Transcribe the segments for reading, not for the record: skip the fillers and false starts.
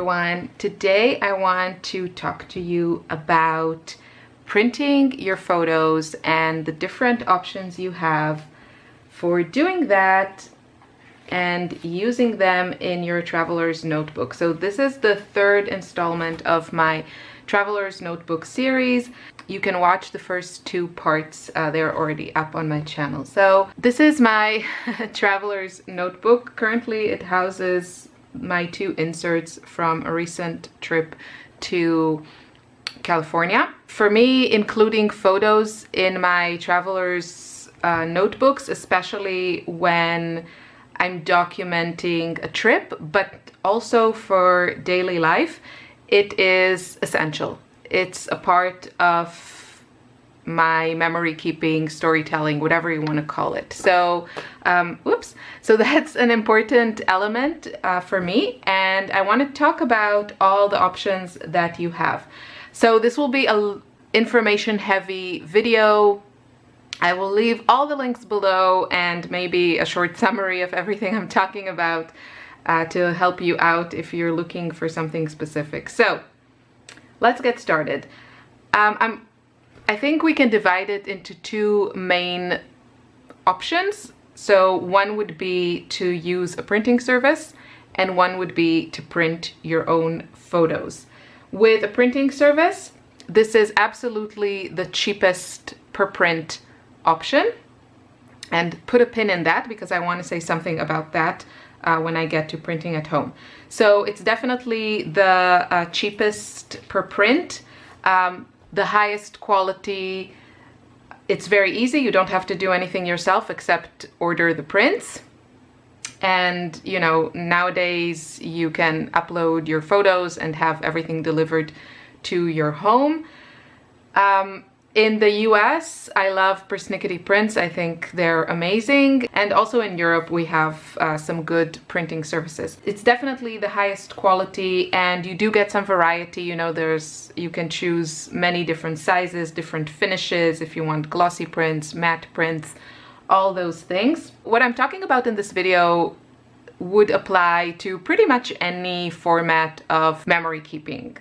everyone. Today I want to talk to you about printing your photos and the different options you have for doing that and using them in your traveler's notebook. So this is the third installment of my traveler's notebook series. You can watch the first two parts, they're already up on my channel. So this is my traveler's notebook. Currently it houses my two inserts from a recent trip to California. For me, including photos in my traveler's notebooks, especially when I'm documenting a trip, but also for daily life, it is essential. It's a part of my memory keeping, storytelling, whatever you want to call it. So, so that's an important element for me, and I want to talk about all the options that you have. So this will be a information heavy video. I will leave all the links below and maybe a short summary of everything I'm talking about to help you out if you're looking for something specific. So let's get started. I think we can divide it into two main options. So one would be to use a printing service and one would be to print your own photos. With a printing service, this is absolutely the cheapest per print option, and put a pin in that because I want to say something about that when I get to printing at home. So it's definitely the cheapest per print, the highest quality. It's very easy. You don't have to do anything yourself except order the prints. And you know, nowadays you can upload your photos and have everything delivered to your home. In the US, I love Persnikity prints. I think they're amazing. And also in Europe, we have some good printing services. It's definitely the highest quality, and you do get some variety. You know, you can choose many different sizes, different finishes, if you want glossy prints, matte prints, all those things. What I'm talking about in this video would apply to pretty much any format of memory keeping.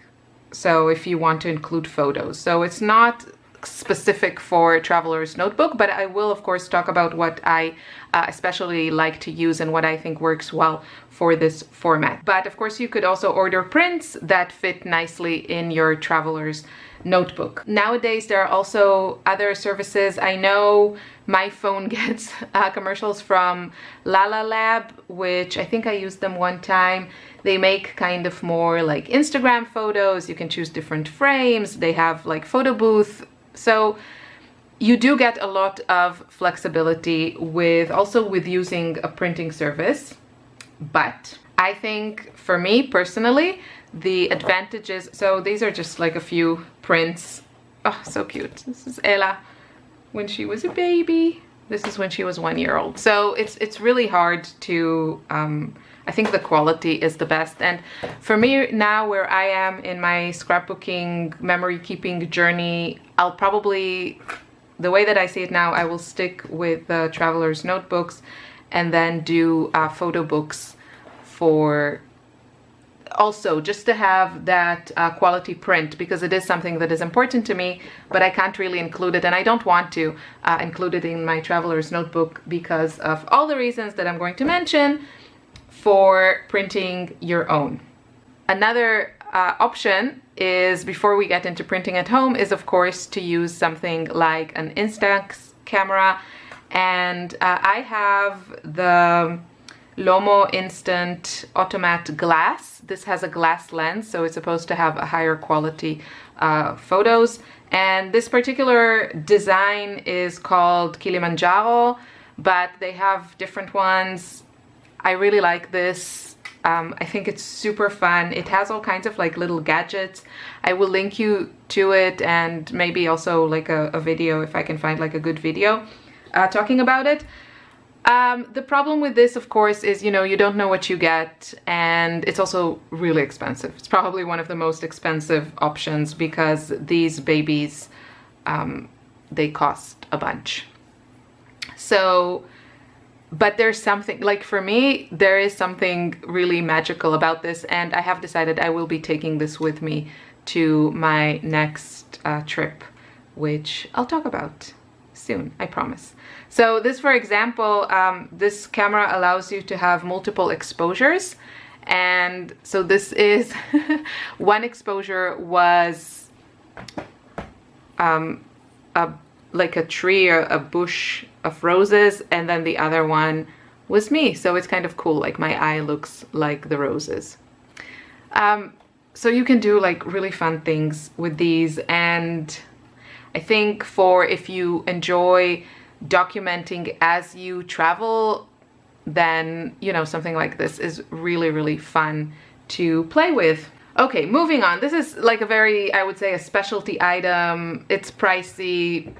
So if you want to include photos. So it's not specific for traveler's notebook, but I will of course talk about what I especially like to use and what I think works well for this format. But of course you could also order prints that fit nicely in your traveler's notebook. Nowadays there are also other services. I know my phone gets commercials from Lala Lab, which I think I used them one time. They make kind of more like Instagram photos. You can choose different frames. They have like photo booth. So you do get a lot of flexibility also with using a printing service. But I think for me personally, the advantages, so these are just like a few prints. Oh, so cute. This is Ella when she was a baby. This is when she was 1 year old. So it's really hard to, I think the quality is the best. And for me now, where I am in my scrapbooking, memory keeping journey, I'll probably, the way that I see it now, I will stick with the traveler's notebooks and then do photo books for also just to have that quality print, because it is something that is important to me, but I can't really include it, and I don't want to include it in my traveler's notebook because of all the reasons that I'm going to mention for printing your own. Another option is, before we get into printing at home, is of course to use something like an Instax camera, and I have the Lomo-Instant Automat Glass. This has a glass lens, so it's supposed to have a higher quality photos. And this particular design is called Kilimanjaro, but they have different ones. I really like this. I think it's super fun. It has all kinds of like little gadgets. I will link you to it, and maybe also like a video if I can find like a good video talking about it. The problem with this, of course, is, you know, you don't know what you get, and it's also really expensive. It's probably one of the most expensive options because these babies, they cost a bunch. So But there's something, like for me, there is something really magical about this, and I have decided I will be taking this with me to my next trip, which I'll talk about soon, I promise. So this, for example, this camera allows you to have multiple exposures. And so this is, one exposure was like a tree or a bush of roses, and then the other one was me. So it's kind of cool, like my eye looks like the roses. So you can do like really fun things with these, and I think for if you enjoy documenting as you travel, then, you know, something like this is really, really fun to play with. Okay, moving on. This is like a very, I would say, a specialty item. It's pricey,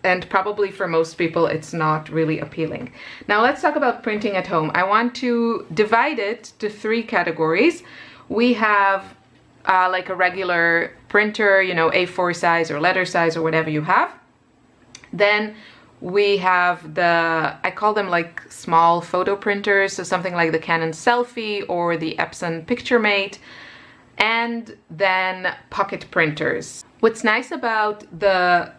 and probably for most people it's not really appealing. Now let's talk about printing at home. I want to divide it to 3 categories. We have like a regular printer, you know, A4 size or letter size or whatever you have. Then we have the, I call them like small photo printers, so something like the Canon Selfie or the Epson Picturemate, and then pocket printers. What's nice about the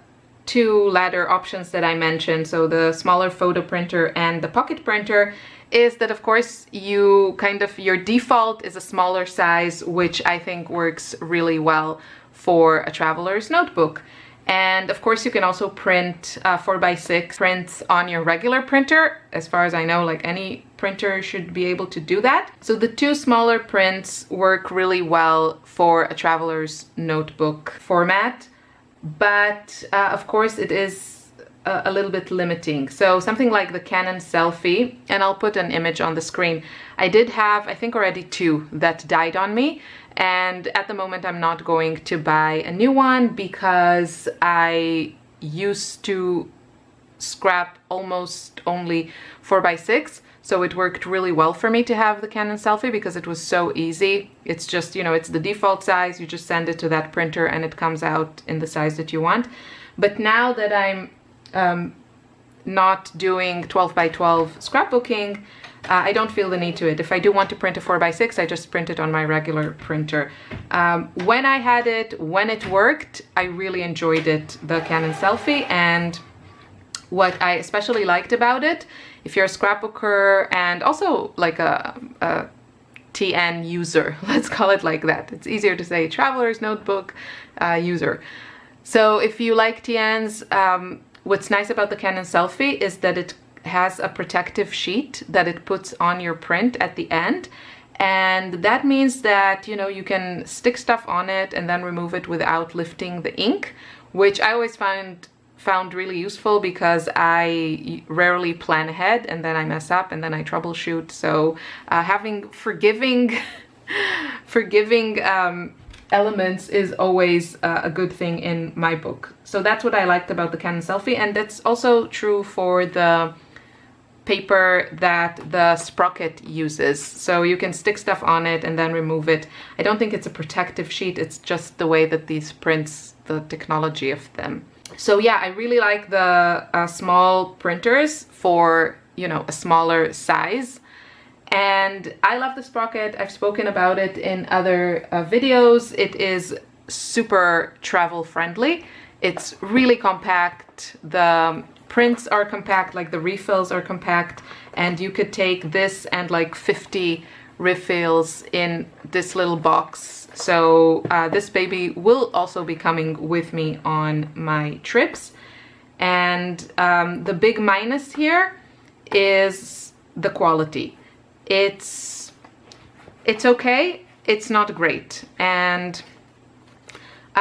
2 latter options that I mentioned, so the smaller photo printer and the pocket printer, is that of course you kind of, your default is a smaller size, which I think works really well for a traveler's notebook. And of course you can also print 4x6 prints on your regular printer. As far as I know, like any printer should be able to do that. So the 2 smaller prints work really well for a traveler's notebook format, but of course it is a little bit limiting. So something like the Canon Selfie, and I'll put an image on the screen. I did have, I think, already 2 that died on me, and at the moment I'm not going to buy a new one because I used to scrap almost only 4x6, so it worked really well for me to have the Canon Selfie because it was so easy. It's just, you know, it's the default size, you just send it to that printer and it comes out in the size that you want. But now that I'm not doing 12x12 scrapbooking, I don't feel the need to it. If I do want to print a 4x6, I just print it on my regular printer. When I had it, when it worked, I really enjoyed it, the Canon Selfie. And what I especially liked about it, if you're a scrapbooker and also like a TN user, let's call it like that. It's easier to say traveler's notebook user. So if you like TNs, what's nice about the Canon Selfie is that it has a protective sheet that it puts on your print at the end, and that means that, you know, you can stick stuff on it and then remove it without lifting the ink, which I always found really useful because I rarely plan ahead and then I mess up and then I troubleshoot. So having forgiving elements is always a good thing in my book. So that's what I liked about the Canon Selfie, and that's also true for the paper that the sprocket uses. So you can stick stuff on it and then remove it. I don't think it's a protective sheet, it's just the way that these prints, the technology of them. So yeah, I really like the small printers for, you know, a smaller size. And I love the sprocket. I've spoken about it in other videos. It is super travel friendly. It's really compact. The prints are compact, like the refills are compact, and you could take this and like 50 refills in this little box. So this baby will also be coming with me on my trips. And the big minus here is the quality. It's okay, it's not great. And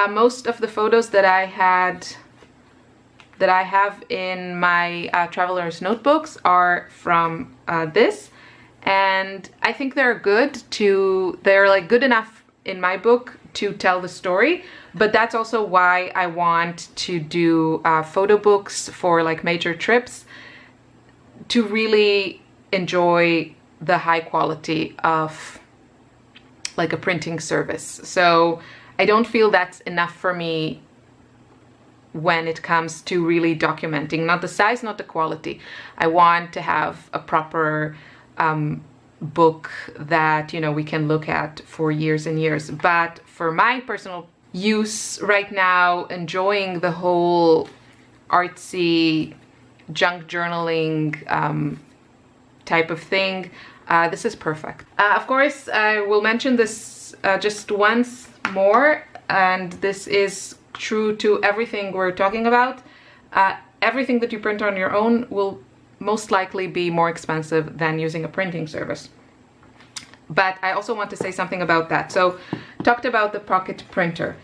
most of the photos that I have in my traveler's notebooks are from this, and I think they're like good enough in my book to tell the story. But that's also why I want to do photo books for like major trips, to really enjoy the high quality of like a printing service. So I don't feel that's enough for me when it comes to really documenting. Not the size, not the quality. I want to have a proper book that, you know, we can look at for years and years. But for my personal use right now, enjoying the whole artsy junk journaling type of thing, this is perfect. Of course, I will mention this just once more, and this is true to everything we're talking about. Everything that you print on your own will most likely be more expensive than using a printing service. But I also want to say something about that. So, talked about the pocket printer.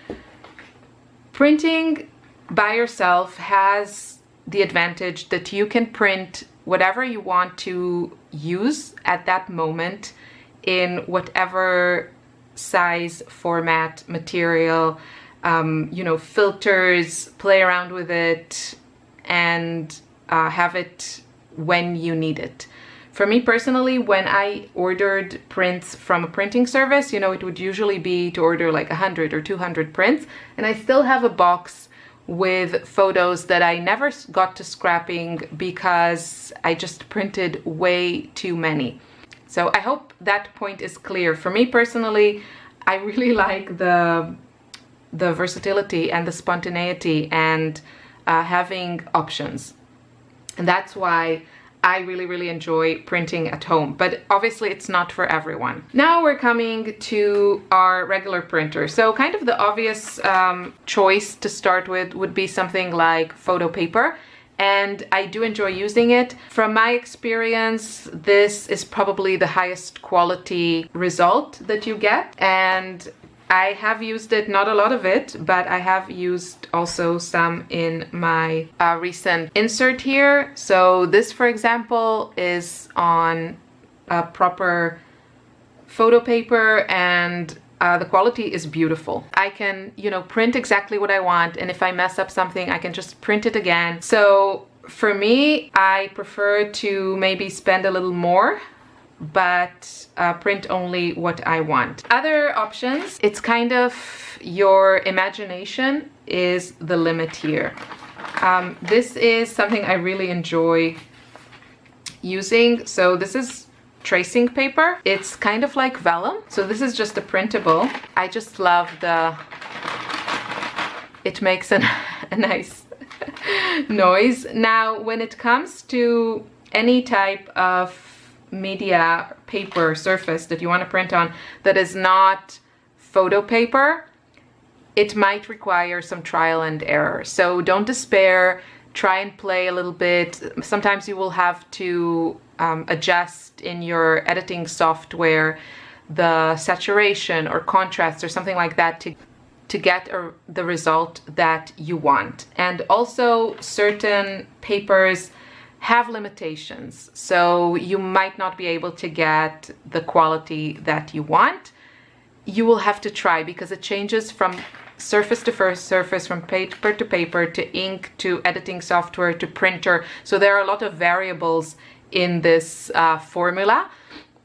Printing by yourself has the advantage that you can print whatever you want to use at that moment in whatever size, format, material, you know, filters, play around with it, and have it when you need it. For me personally, when I ordered prints from a printing service, you know, it would usually be to order like 100 or 200 prints, and I still have a box with photos that I never got to scrapping because I just printed way too many. So I hope that point is clear. For me personally, I really like the versatility and the spontaneity and having options. And that's why I really enjoy printing at home, but obviously it's not for everyone. Now we're coming to our regular printer. So kind of the obvious choice to start with would be something like photo paper, and I do enjoy using it. From my experience, this is probably the highest quality result that you get, and I have used it, not a lot of it, but I have used also some in my recent insert here. So this, for example, is on a proper photo paper, and the quality is beautiful. I can, you know, print exactly what I want, and if I mess up something, I can just print it again. So for me, I prefer to maybe spend a little more, but print only what I want. Other options, it's kind of your imagination is the limit here. This is something I really enjoy using. So this is tracing paper. It's kind of like vellum. So this is just a printable. I just love it makes a nice noise. Now, when it comes to any type of media paper surface that you want to print on that is not photo paper, it might require some trial and error. So don't despair, try and play a little bit. Sometimes you will have to adjust in your editing software the saturation or contrast or something like that to get the result that you want. And also certain papers have limitations, so you might not be able to get the quality that you want. You will have to try, because it changes from surface to surface, from paper to paper, to ink, to editing software, to printer. So there are a lot of variables in this formula,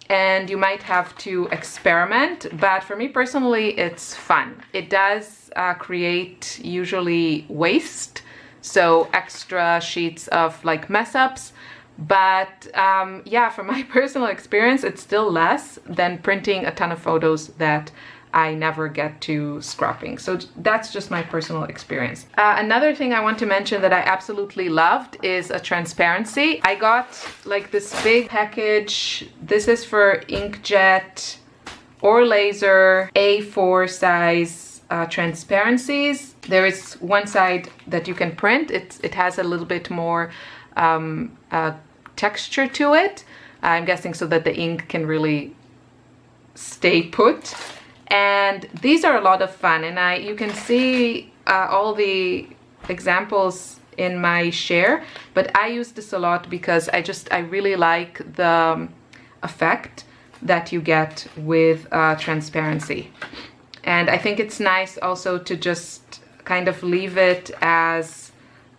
and you might have to experiment, but for me personally, it's fun. It does create usually waste, so extra sheets of like mess ups, but yeah, from my personal experience, it's still less than printing a ton of photos that I never get to scrapping. So that's just my personal experience. Another thing I want to mention that I absolutely loved is a transparency. I got like this big package. This is for inkjet or laser A4 size transparencies. There is one side that you can print. It has a little bit more texture to it. I'm guessing so that the ink can really stay put. And these are a lot of fun, and you can see all the examples in my share, but I use this a lot because I really like the effect that you get with transparency. And I think it's nice also to just kind of leave it as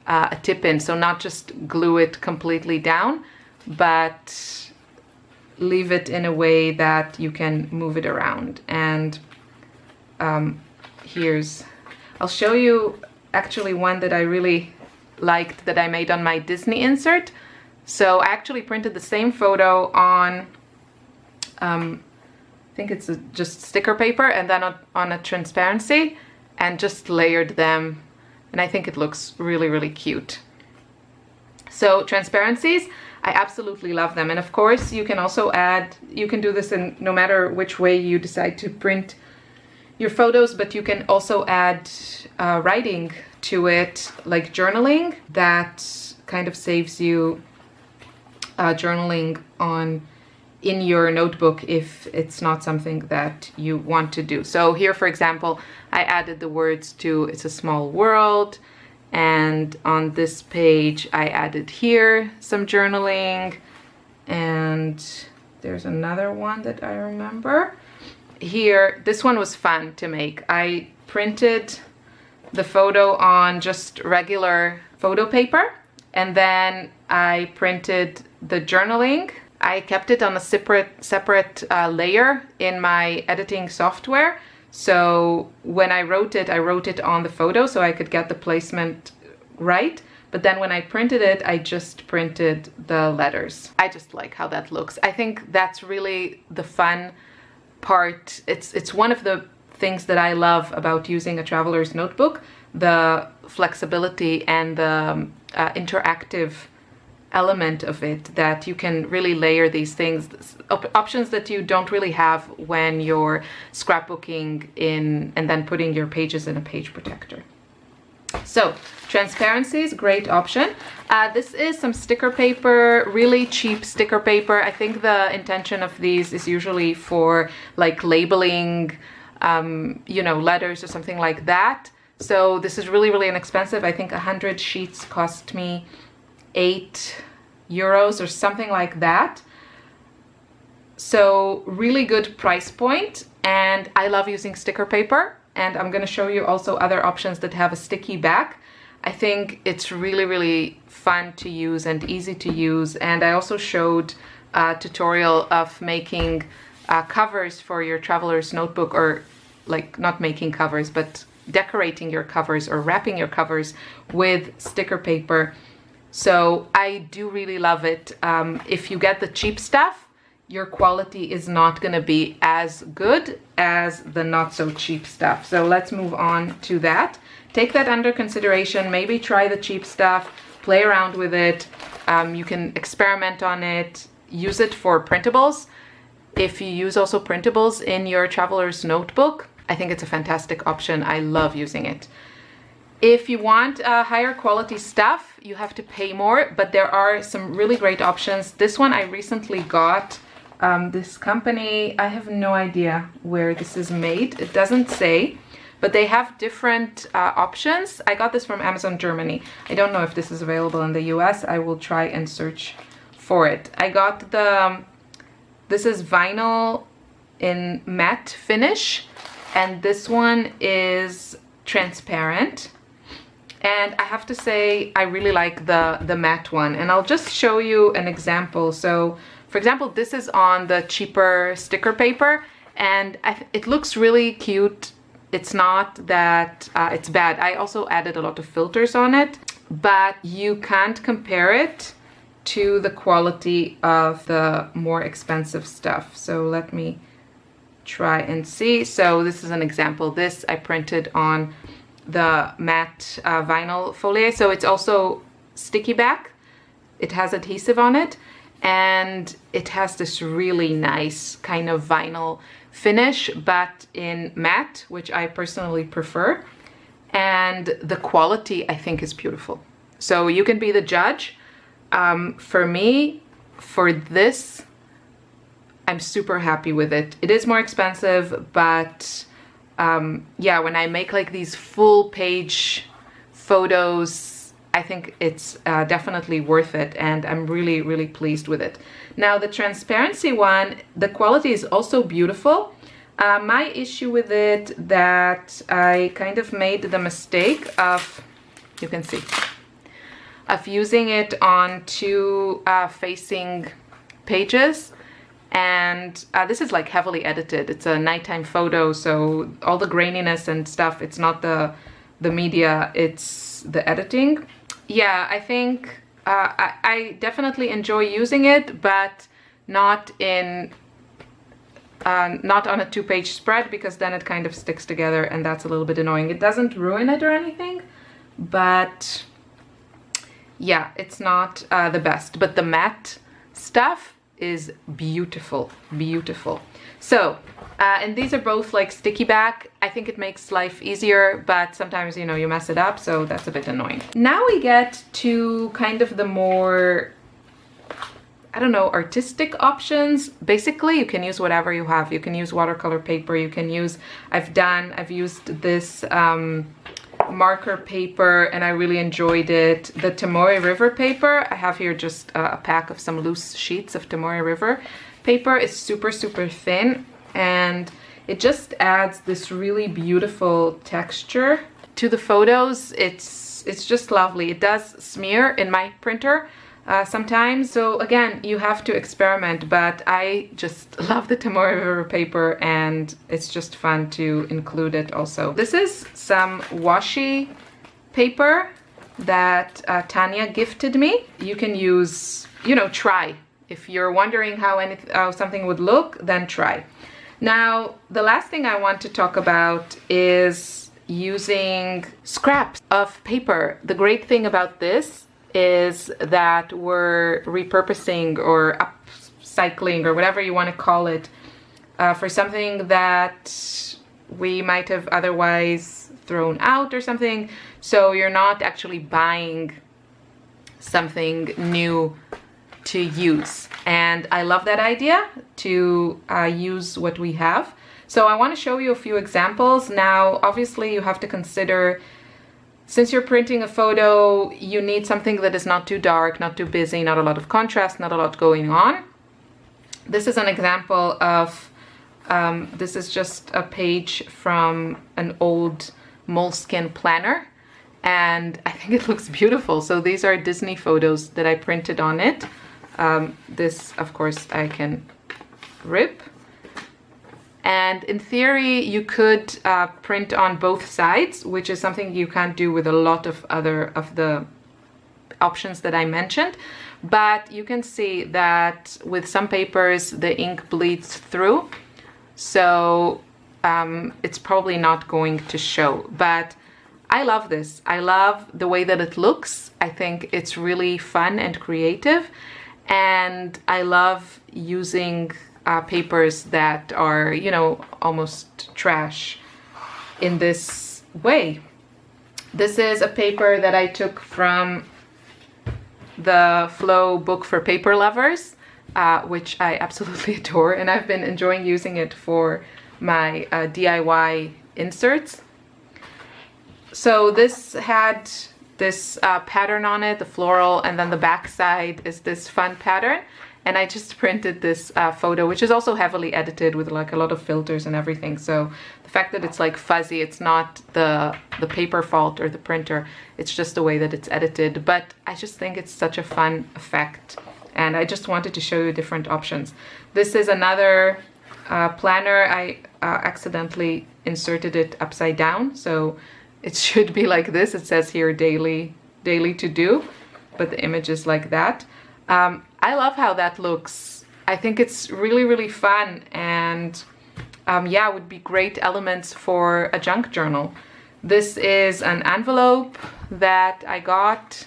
a tip-in, so not just glue it completely down, but leave it in a way that you can move it around. And I'll show you actually one that I really liked that I made on my Disney insert. So I actually printed the same photo on, I think it's just sticker paper, and then on a transparency, and just layered them. And I think it looks really, really cute. So transparencies, I absolutely love them. And of course, you can also add, you can do this in no matter which way you decide to print your photos, but you can also add writing to it, like journaling. That kind of saves you journaling in your notebook if it's not something that you want to do. So here, for example, I added the words to "It's a Small World," and on this page I added here some journaling, and there's another one that I remember. Here, this one was fun to make. I printed the photo on just regular photo paper, and then I printed the journaling. I kept it on a separate layer in my editing software. So when I wrote it on the photo so I could get the placement right. But then when I printed it, I just printed the letters. I just like how that looks. I think that's really the fun part. It's one of the things that I love about using a traveler's notebook, the flexibility and the interactive element of it, that you can really layer these things, options that you don't really have when you're scrapbooking in and then putting your pages in a page protector. So transparencies, great option. This is some sticker paper, really cheap sticker paper. I think the intention of these is usually for like labeling, you know, letters or something like that. So this is really, really inexpensive. I think 100 sheets cost me €8 or something like that. So really good price point, and I love using sticker paper, and I'm going to show you also other options that have a sticky back. I think it's really, really fun to use and easy to use, and I also showed a tutorial of making covers for your traveler's notebook, or like not making covers, but decorating your covers or wrapping your covers with sticker paper. So I do really love it. If you get the cheap stuff, your quality is not going to be as good as the not so cheap stuff. So let's move on to that. Take that under consideration. Maybe try the cheap stuff, play around with it. You can experiment on it, use it for printables. If you use also printables in your traveler's notebook, I think it's a fantastic option. I love using it. If you want higher quality stuff, you have to pay more, but there are some really great options. This one I recently got. This company, I have no idea where this is made. It doesn't say, but they have different options. I got this from Amazon Germany. I don't know if this is available in the US. I will try and search for it. I got this is vinyl in matte finish, and this one is transparent. And I have to say, I really like the matte one, and I'll just show you an example. So for example, this is on the cheaper sticker paper, and it looks really cute. It's not that it's bad. I also added a lot of filters on it, but you can't compare it to the quality of the more expensive stuff. So let me try and see. So this is an example. This I printed on the matte vinyl folie. So it's also sticky back. It has adhesive on it, and it has this really nice kind of vinyl finish, but in matte, which I personally prefer. And the quality, I think, is beautiful. So you can be the judge. For me, for this, I'm super happy with it. It is more expensive, but yeah, when I make like these full page photos, I think it's definitely worth it, and I'm really, really pleased with it. Now the transparency one, the quality is also beautiful. My issue with it, that I kind of made the mistake of, you can see, of using it on two facing pages. And this is like heavily edited. It's a nighttime photo, so all the graininess and stuff, it's not the the media, it's the editing. Yeah, I think I definitely enjoy using it, but not on a 2-page spread, because then it kind of sticks together and that's a little bit annoying. It doesn't ruin it or anything, but yeah, it's not the best. But the matte stuff is beautiful, beautiful. So, and these are both like sticky back. I think it makes life easier, but sometimes, you know, you mess it up, so that's a bit annoying. Now we get to kind of the more, I don't know, artistic options. Basically, you can use whatever you have. You can use watercolor paper, you can use, I've used this marker paper and I really enjoyed it. The Tomoe River paper, I have here just a pack of some loose sheets of Tomoe River paper. It's super, super thin and it just adds this really beautiful texture to the photos. It's just lovely. It does smear in my printer sometimes, so again, you have to experiment, but I just love the Tomoe River paper and it's just fun to include it also. This is some washi paper that Tanya gifted me. You can use, you know, try. If you're wondering how something would look, then try. Now, the last thing I want to talk about is using scraps of paper. The great thing about this is that we're repurposing or upcycling or whatever you want to call it for something that we might have otherwise thrown out or something. So you're not actually buying something new to use. And I love that idea to use what we have. So I want to show you a few examples. Now, obviously you have to consider, since you're printing a photo, you need something that is not too dark, not too busy, not a lot of contrast, not a lot going on. This is an example of, this is just a page from an old moleskin planner, and I think it looks beautiful. So these are Disney photos that I printed on it. This, of course, I can rip. And in theory, you could print on both sides, which is something you can't do with a lot of other of the options that I mentioned. But you can see that with some papers, the ink bleeds through. So it's probably not going to show. But I love this. I love the way that it looks. I think it's really fun and creative. And I love using papers that are, you know, almost trash in this way. This is a paper that I took from the Flow book for paper lovers, which I absolutely adore, and I've been enjoying using it for my DIY inserts. So this had this pattern on it, the floral, and then the back side is this fun pattern. And I just printed this photo, which is also heavily edited with like a lot of filters and everything. So the fact that it's like fuzzy, it's not the paper fault or the printer, it's just the way that it's edited. But I just think it's such a fun effect. And I just wanted to show you different options. This is another planner. I accidentally inserted it upside down. So it should be like this. It says here daily to do, but the image is like that. I love how that looks. I think it's really, really fun, and yeah, would be great elements for a junk journal. This is an envelope that I got,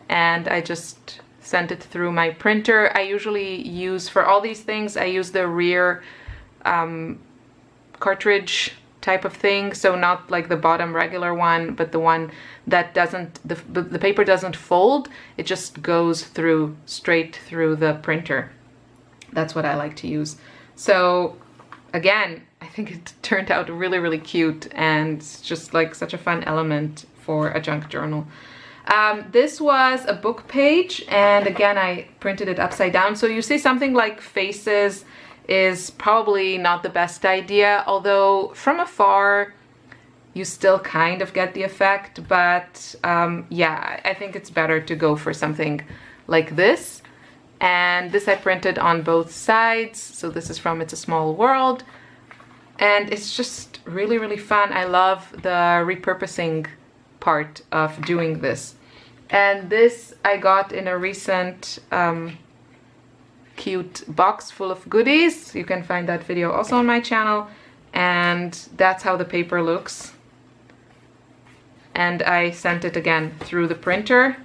and I just sent it through my printer. I usually use, for all these things, I use the rear cartridge type of thing, so not like the bottom regular one, but the one that doesn't, the paper doesn't fold, it just goes through, straight through the printer. That's what I like to use. So again, I think it turned out really, really cute, and it's just like such a fun element for a junk journal. This was a book page, and again, I printed it upside down. So you see something like faces is probably not the best idea, although from afar you still kind of get the effect, but yeah, I think it's better to go for something like this. And this I printed on both sides, so this is from It's a Small World, and it's just really, really fun. I love the repurposing part of doing this. And this I got in a recent cute box full of goodies. You can find that video also on my channel. And that's how the paper looks. And I sent it again through the printer.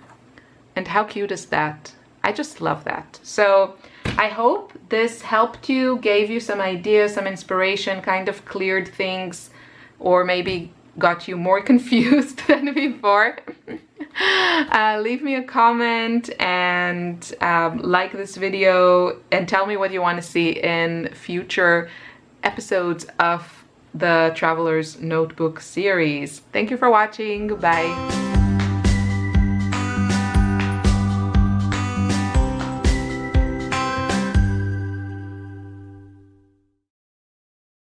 And how cute is that? I just love that. So I hope this helped you, gave you some ideas, some inspiration, kind of cleared things, or maybe got you more confused than before. Leave me a comment and like this video and tell me what you want to see in future episodes of the Traveler's Notebook series. Thank you for watching. Bye.